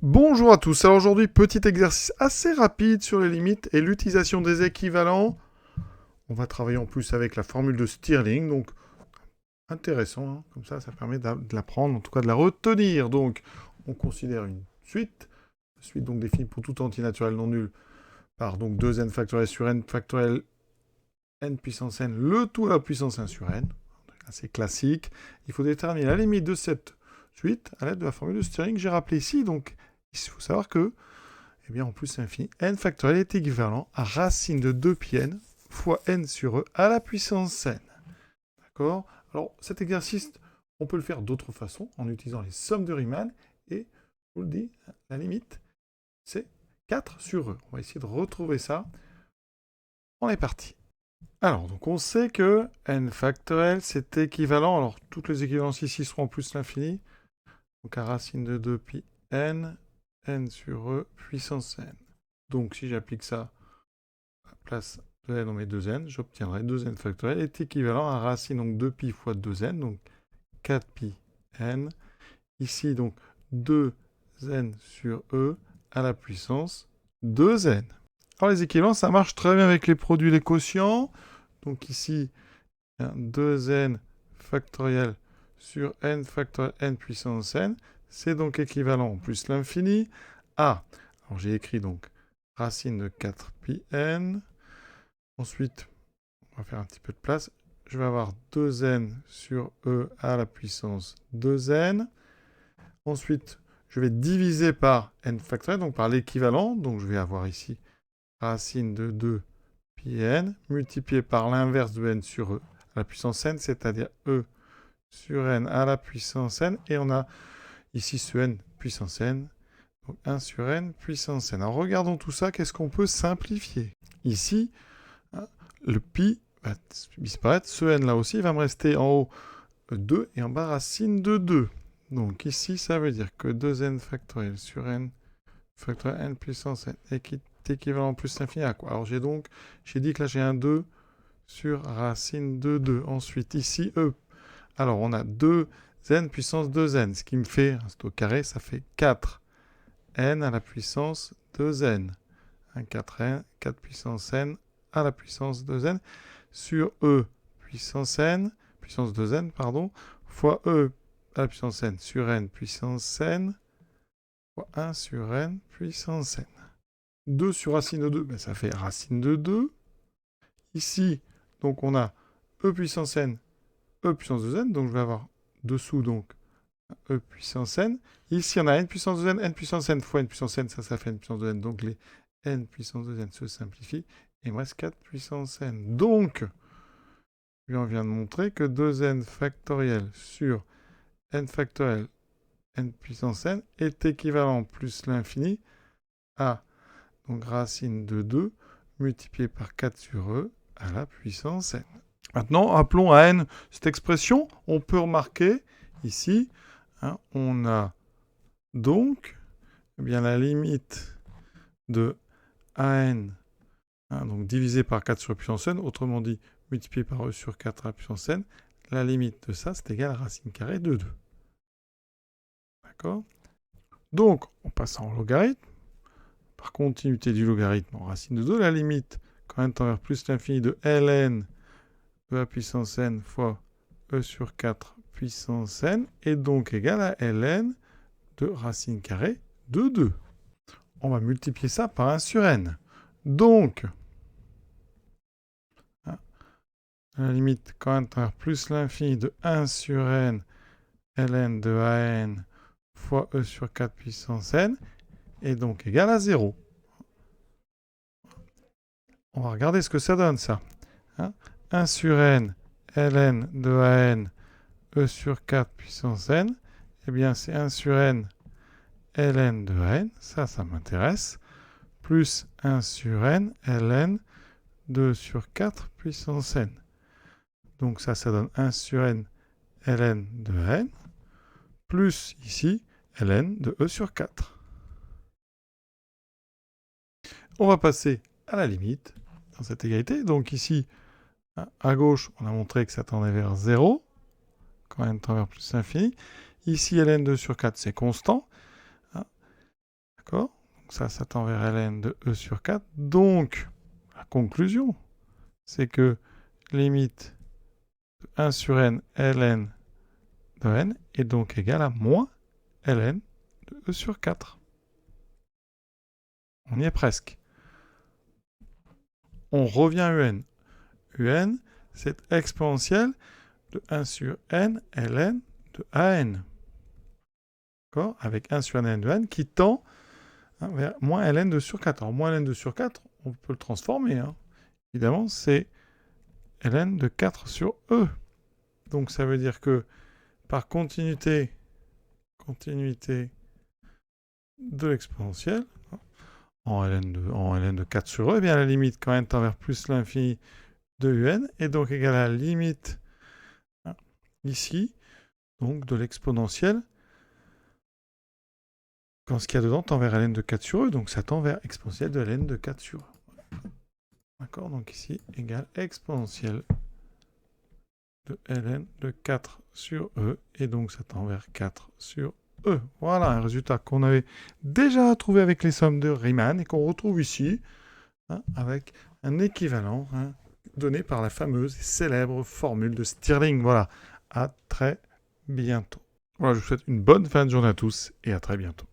Bonjour à tous, alors aujourd'hui petit exercice assez rapide sur les limites et l'utilisation des équivalents. On va travailler en plus avec la formule de Stirling, donc intéressant, hein. Comme ça permet de l'apprendre, en tout cas de la retenir. Donc on considère une suite donc définie pour tout entier naturel non nul par donc 2n factoriel sur n factoriel n puissance n, le tout à la puissance 1 sur n, assez classique. Il faut déterminer la limite de cette suite à l'aide de la formule de Stirling que j'ai rappelée ici, donc il faut savoir que eh bien, en plus, c'est infini. N factoriel est équivalent à racine de 2πn fois n sur e à la puissance n. D'accord? Alors, cet exercice, on peut le faire d'autres façons, en utilisant les sommes de Riemann. Et, je vous le dis, la limite, c'est 4 sur e. On va essayer de retrouver ça. On est parti. Alors, donc on sait que n factoriel, c'est équivalent. Alors, toutes les équivalences ici seront en plus l'infini. Donc, à racine de 2πn, n sur e puissance n. Donc, si j'applique ça à la place de n, on met 2n, j'obtiendrai 2n factoriel est équivalent à racine donc 2pi fois 2n, donc 4pi n. Ici, donc 2n sur e à la puissance 2n. Alors, les équivalences, ça marche très bien avec les produits, les quotients. Donc ici, 2n factoriel sur n factoriel n puissance n, c'est donc équivalent, plus l'infini, à, alors j'ai écrit donc racine de 4pi n, ensuite, on va faire un petit peu de place, je vais avoir 2n sur e à la puissance 2n, ensuite, je vais diviser par n factoriel, donc par l'équivalent, donc je vais avoir ici racine de 2 pi n, multiplié par l'inverse de n sur e à la puissance n, c'est-à-dire e sur n à la puissance n, et on a ici ce n puissance n, donc 1 sur n puissance n. Alors regardons tout ça, qu'est-ce qu'on peut simplifier? Ici, le pi va disparaître, ce n là aussi va me rester en haut 2 et en bas racine de 2. Donc ici, ça veut dire que 2n factoriel sur n factoriel n puissance n est équivalent plus l'infini à quoi? Alors j'ai dit que là j'ai un 2 sur racine de 2. Ensuite, ici, e. Alors, on a 2n puissance 2n, ce qui me fait, c'est au carré, ça fait 4n à la puissance 2n. 4n, 4 puissance n à la puissance 2n sur e puissance n, puissance 2n, pardon, fois e à la puissance n sur n puissance n, fois 1 sur n puissance n. 2 sur racine de 2, ben ça fait racine de 2. Ici, donc on a e puissance n, e puissance 2n, donc je vais avoir dessous donc e puissance n. Ici, on a n puissance 2n, n puissance n fois n puissance n, ça fait n puissance 2n, donc les n puissance 2n se simplifient, et il me reste 4 puissance n. Donc, on vient de montrer que 2n factoriel sur n factoriel n puissance n est équivalent plus l'infini à donc racine de 2 multiplié par 4 sur e à la puissance n. Maintenant, appelons à n cette expression. On peut remarquer ici, on a donc bien, la limite de an donc divisé par 4 sur la puissance n, autrement dit multiplié par e sur 4 à la puissance n. La limite de ça, c'est égal à racine carrée de 2. D'accord? Donc, on passe en logarithme. Par continuité du logarithme en racine de 2, la limite, quand n tend vers plus l'infini de ln de la puissance n fois e sur 4 puissance n est donc égal à ln de racine carrée de 2. On va multiplier ça par 1 sur n. Donc, la limite, quand n tend vers plus l'infini de 1 sur n ln de an fois e sur 4 puissance n est donc égal à 0. On va regarder ce que ça donne, ça. 1 sur n ln de an e sur 4 puissance n, eh bien c'est 1 sur n ln de an, ça m'intéresse, plus 1 sur n ln 2 sur 4 puissance n. Donc ça donne 1 sur n ln de n, plus ici ln de e sur 4. On va passer à la limite dans cette égalité. Donc ici, à gauche, on a montré que ça tendait vers 0, quand n tend vers plus l'infini. Ici, ln2 sur 4, c'est constant. Ça tend vers ln de e sur 4. Donc, la conclusion, c'est que limite de 1 sur n, ln de n est donc égale à moins ln de e sur 4. On y est presque. On revient à un. un, c'est exponentielle de 1 sur n ln de an. D'accord? Avec 1 sur n de n qui tend vers moins ln de sur 4. Alors, moins ln de sur 4, on peut le transformer. Évidemment, c'est ln de 4 sur e. Donc, ça veut dire que par continuité de l'exponentielle, en ln de 4 sur e, eh bien, la limite, quand n tend vers plus l'infini de un, est donc égale à la limite, ici, donc de l'exponentielle, quand ce qu'il y a dedans tend vers ln de 4 sur e, donc ça tend vers exponentielle de ln de 4 sur e. D'accord? Donc ici, égale exponentielle de ln de 4 sur e, et donc ça tend vers 4 sur e. Voilà un résultat qu'on avait déjà trouvé avec les sommes de Riemann et qu'on retrouve ici, avec un équivalent donné par la fameuse et célèbre formule de Stirling. Voilà, à très bientôt. Voilà, je vous souhaite une bonne fin de journée à tous et à très bientôt.